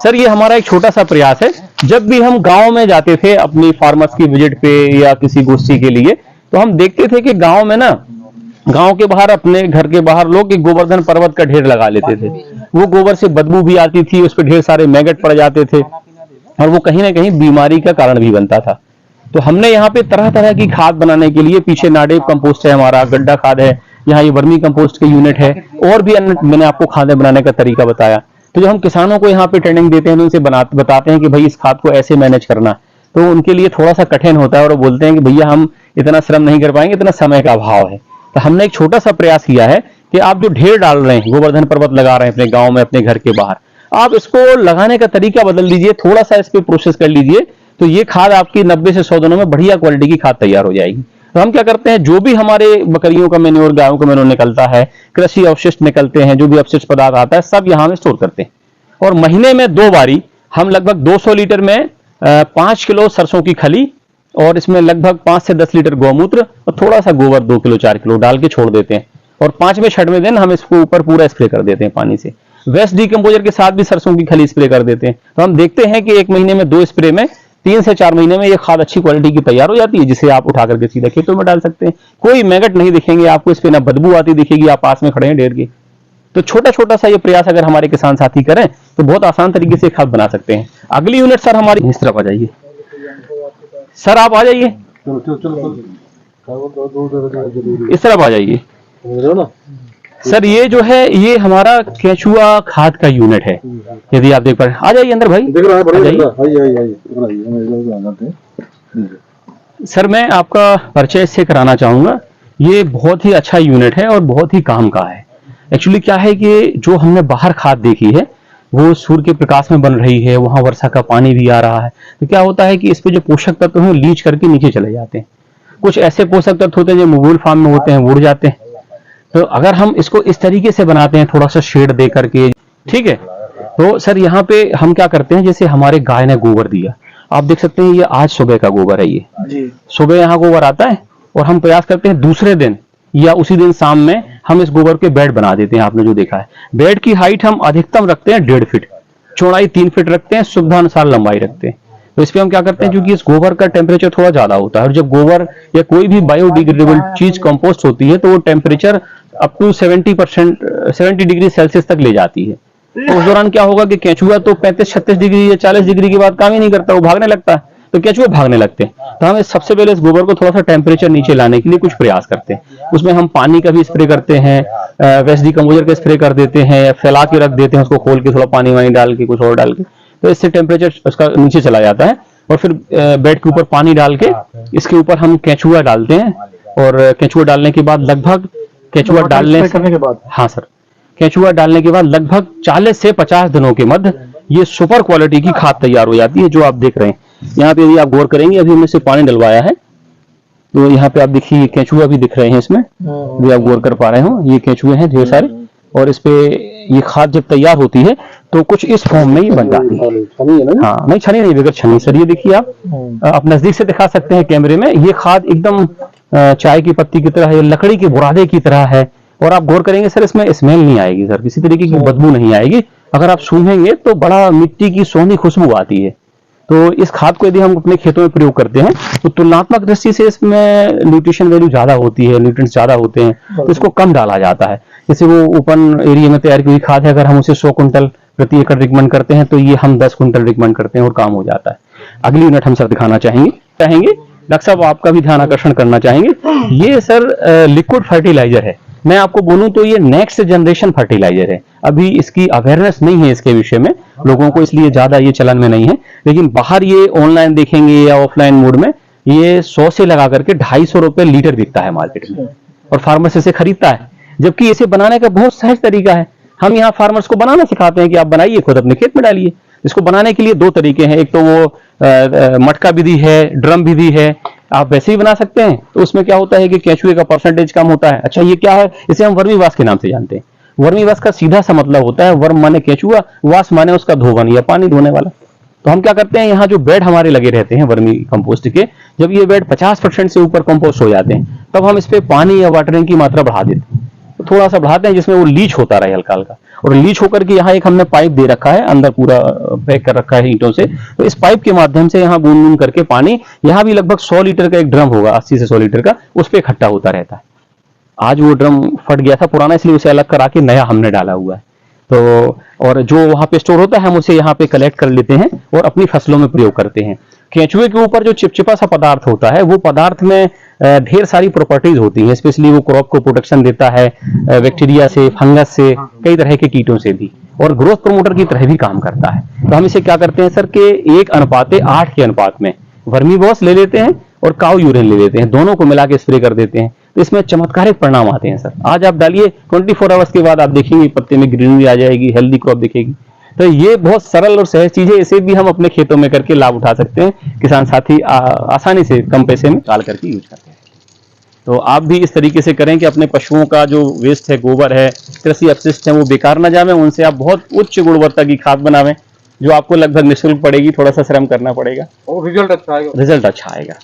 Sir ये हमारा एक छोटा सा प्रयास है। जब भी हम गांव में जाते थे अपनी फार्मर्स की विजिट पे या किसी गोष्ठी के लिए, तो हम देखते थे कि गांव में ना, गांव के बाहर अपने घर के बाहर लोग एक गोवर्धन पर्वत का ढेर लगा लेते थे। वो गोबर से बदबू भी आती थी, उस पर ढेर सारे मैगट पड़ जाते थे और वो कहीं ना कहीं बीमारी का कारण भी बनता था। तो हमने यहाँ पे तरह तरह की खाद बनाने के लिए, पीछे नाडेप कंपोस्ट है हमारा, गड्ढा खाद है, यहाँ ये वर्मी कंपोस्ट के यूनिट है, और भी अन्य मैंने आपको खादें बनाने का तरीका बताया। तो जो हम किसानों को यहाँ पे ट्रेनिंग देते हैं, उनसे बताते हैं कि भाई इस खाद को ऐसे मैनेज करना, तो उनके लिए थोड़ा सा कठिन होता है और वो बोलते हैं कि भैया हम इतना श्रम नहीं कर पाएंगे, इतना समय का अभाव है। तो हमने एक छोटा सा प्रयास किया है कि आप जो ढेर डाल रहे हैं, गोवर्धन पर्वत लगा रहे हैं अपने गांव में, अपने घर के बाहर, आप इसको लगाने का तरीका बदल दीजिए, थोड़ा सा इस पे प्रोसेस कर लीजिए, तो ये खाद आपकी 90 से 100 दिनों में बढ़िया क्वालिटी की खाद तैयार हो जाएगी। तो हम क्या करते हैं, जो भी हमारे बकरियों का मेन्योर, गायों का मेन्योर निकलता है, कृषि अवशिष्ट निकलते हैं, जो भी अपशिष्ट पदार्थ आता है, सब यहाँ में स्टोर करते हैं। और महीने में 2 बारी हम लगभग 200 लीटर में 5 किलो सरसों की खली, और इसमें लगभग 5 से 10 लीटर गौमूत्र और थोड़ा सा गोबर 2 किलो 4 किलो डाल के छोड़ देते हैं। और 5वें 6वें दिन हम इसको ऊपर पूरा स्प्रे कर देते हैं पानी से। वेस्ट डिकम्पोजर के साथ भी सरसों की खली स्प्रे कर देते हैं। तो हम देखते हैं कि 1 महीने में 2 स्प्रे में 3 से 4 महीने में ये खाद अच्छी क्वालिटी की तैयार हो जाती है, जिसे आप उठा करके सीधा खेतों में डाल सकते हैं। कोई मैगट नहीं दिखेंगे आपको इस पे, ना बदबू आती दिखेगी, आप पास में खड़े हैं ढेर के। तो छोटा छोटा सा ये प्रयास अगर हमारे किसान साथी करें तो बहुत आसान तरीके से खाद बना सकते हैं। अगली यूनिट सर हमारी इस तरफ आ जाइए, सर आप आ जाइए, इस तरफ आ जाइए सर। ये जो है ये हमारा केचुआ खाद का यूनिट है, यदि आप देख पा रहे हैं। आ जाइए अंदर भाई, सर मैं आपका परिचय इससे कराना चाहूंगा। ये बहुत ही अच्छा यूनिट है और बहुत ही काम का है। एक्चुअली क्या है कि जो हमने बाहर खाद देखी है वो सूर्य के प्रकाश में बन रही है, वहां वर्षा का पानी भी आ रहा है, तो क्या होता है कि इस पे जो पोषक तत्व हैं लीच करके नीचे चले जाते हैं। कुछ ऐसे पोषक तत्व होते हैं जो मूल फार्म में होते हैं, उड़ जाते हैं। तो अगर हम इसको इस तरीके से बनाते हैं, थोड़ा सा शेड दे करके, ठीक है, तो सर यहाँ पे हम क्या करते हैं, जैसे हमारे गाय ने गोबर दिया, आप देख सकते हैं ये आज सुबह का गोबर है, ये सुबह यहाँ गोबर आता है, और हम प्रयास करते हैं दूसरे दिन या उसी दिन शाम में हम इस गोबर के बेड बना देते हैं। आपने जो देखा है, बेड की हाइट हम अधिकतम रखते हैं 1.5 फीट, चौड़ाई 3 फीट रखते हैं, सुविधा अनुसार लंबाई रखते हैं। तो इस पे हम क्या करते हैं, क्योंकि इस गोबर का टेम्परेचर थोड़ा ज्यादा होता है, और जब गोबर या कोई भी बायोडिग्रेडेबल चीज कंपोस्ट होती है तो वो temperature up to 70 degree Celsius तक ले जाती है। तो उस दौरान क्या होगा कि केंचुआ तो 35-36 डिग्री या 40 डिग्री के बाद काम ही नहीं करता, वो भागने लगता है, तो केंचुए भागने लगते हैं। तो हम सबसे पहले इस गोबर को थोड़ा सा टेम्परेचर नीचे लाने के लिए कुछ प्रयास करते हैं। उसमें हम पानी का भी स्प्रे करते हैं, वेस्ट डिकम्पोजर का स्प्रे कर देते हैं, फैला के रख देते हैं, उसको खोल के थोड़ा पानी वानी डाल के, कुछ और डाल के, तो इससे टेम्परेचर उसका नीचे चला जाता है। और फिर बेड के ऊपर पानी डाल के इसके ऊपर हम केंचुआ डालते हैं, और केंचुआ डालने के बाद लगभग केंचुआ डालने के बाद, हाँ सर, केंचुआ डालने के बाद लगभग 40 से 50 दिनों के मध्य ये सुपर क्वालिटी की खाद तैयार हो जाती है, जो आप देख रहे हैं। यहाँ पे यदि आप गौर करेंगे, अभी हमने से पानी डलवाया है, तो यहाँ पे आप देखिए केंचुआ भी दिख रहे हैं इसमें, भी आप गौर कर पा रहे हो, ये केंचुए हैं ढेर सारे। और इस पे ये खाद जब तैयार होती है तो कुछ इस फॉर्म में ही बन जाती है। हाँ नहीं, छनी नहीं, बगैर छनी सर। ये देखिए आप नजदीक से दिखा सकते हैं कैमरे में, ये खाद एकदम चाय की पत्ती की तरह है, लकड़ी के बुरादे की तरह है। और आप गौर करेंगे सर, इसमें स्मेल नहीं आएगी सर, किसी तरीके की बदबू नहीं आएगी। अगर आप सूंघेंगे तो बड़ा मिट्टी की सोहनी खुशबू आती है। तो इस खाद को यदि हम अपने खेतों में प्रयोग करते हैं तो तुलनात्मक दृष्टि से इसमें न्यूट्रिशन वैल्यू ज्यादा होती है, न्यूट्रिएंट्स ज्यादा होते हैं, तो इसको कम डाला जाता है। जैसे वो ओपन एरिया में तैयार की हुई खाद है, अगर हम उसे 100 कुंटल प्रति एकड़ रिकमेंड करते हैं तो ये हम 10 कुंटल रिकमेंड करते हैं और काम हो जाता है। अगली यूनिट हम सर दिखाना चाहेंगे डॉक्टर साहब, आपका भी ध्यान आकर्षण करना चाहेंगे। ये सर लिक्विड फर्टिलाइजर है। मैं आपको बोलूं तो ये नेक्स्ट जनरेशन फर्टिलाइजर है। अभी इसकी अवेयरनेस नहीं है इसके विषय में लोगों को, इसलिए ज्यादा ये चलन में नहीं है। लेकिन बाहर ये ऑनलाइन देखेंगे या ऑफलाइन मोड में, ये 100 से लगा करके 250 रुपए लीटर बिकता है मार्केट में, और फार्मर से खरीदता है। जबकि इसे बनाने का बहुत सहज तरीका है। हम यहाँ फार्मर्स को बनाना सिखाते हैं कि आप बनाइए, खुद अपने खेत में डालिए। इसको बनाने के लिए 2 तरीके हैं, एक तो वो मटका विधि है, ड्रम विधि है, आप वैसे ही बना सकते हैं। तो उसमें क्या होता है कि केंचुए का परसेंटेज कम होता है। अच्छा ये क्या है, इसे हम वर्मी वाश के नाम से जानते हैं। वर्मी वाश का सीधा सा मतलब होता है, वर्म माने केंचुआ, वाश माने उसका धोवन या पानी धोने वाला। तो हम क्या करते हैं, यहाँ जो बेड हमारे लगे रहते हैं वर्मी कंपोस्ट के, जब ये बेड 50% से ऊपर कंपोस्ट हो जाते हैं, तब हम इस पे पानी या वाटरिंग की मात्रा बढ़ा देते हैं। थोड़ा सा बढ़ाते हैं जिसमें वो लीच होता रहे हल्का हल्का, और लीच होकर के यहाँ एक हमने पाइप दे रखा है, अंदर पूरा पैक कर रखा है ईंटों से। तो इस पाइप के माध्यम से यहाँ बूंद बूंद करके पानी, यहाँ भी लगभग 100 लीटर का एक ड्रम होगा, 80 से 100 लीटर का, उस पर इकट्ठा होता रहता है। आज वो ड्रम फट गया था पुराना, इसलिए उसे अलग करा के नया हमने डाला हुआ है। तो और जो वहाँ पे स्टोर होता है हम उसे यहाँ पे कलेक्ट कर लेते हैं और अपनी फसलों में प्रयोग करते हैं। केंचुए के ऊपर जो चिपचिपा सा पदार्थ होता है, वो पदार्थ में ढेर सारी प्रॉपर्टीज होती हैं, स्पेशली वो क्रॉप को प्रोटेक्शन देता है बैक्टीरिया से, फंगस से, कई तरह के कीटों से भी, और ग्रोथ प्रमोटर की तरह भी काम करता है। तो हम इसे क्या करते हैं सर के 1:8 के अनुपात में वर्मी बॉस ले लेते हैं और काउ यूरिन ले लेते हैं, दोनों को मिला के स्प्रे कर देते हैं। तो इसमें चमत्कारिक परिणाम आते हैं सर। आज आप डालिए, 24 आवर्स के बाद आप देखेंगे पत्ते में ग्रीनरी आ जाएगी, हेल्दी क्रॉप दिखेगी। तो ये बहुत सरल और सहज चीज है, इसे भी हम अपने खेतों में करके लाभ उठा सकते हैं। किसान साथी आसानी से कम पैसे में डाल करके यूज करते हैं। तो आप भी इस तरीके से करें कि अपने पशुओं का जो वेस्ट है, गोबर है, कृषि अपशिष्ट है, वो बेकार न जावे, उनसे आप बहुत उच्च गुणवत्ता की खाद बनावें, जो आपको लगभग निःशुल्क पड़ेगी, थोड़ा सा श्रम करना पड़ेगा और रिजल्ट अच्छा आएगा। रिजल्ट अच्छा आएगा।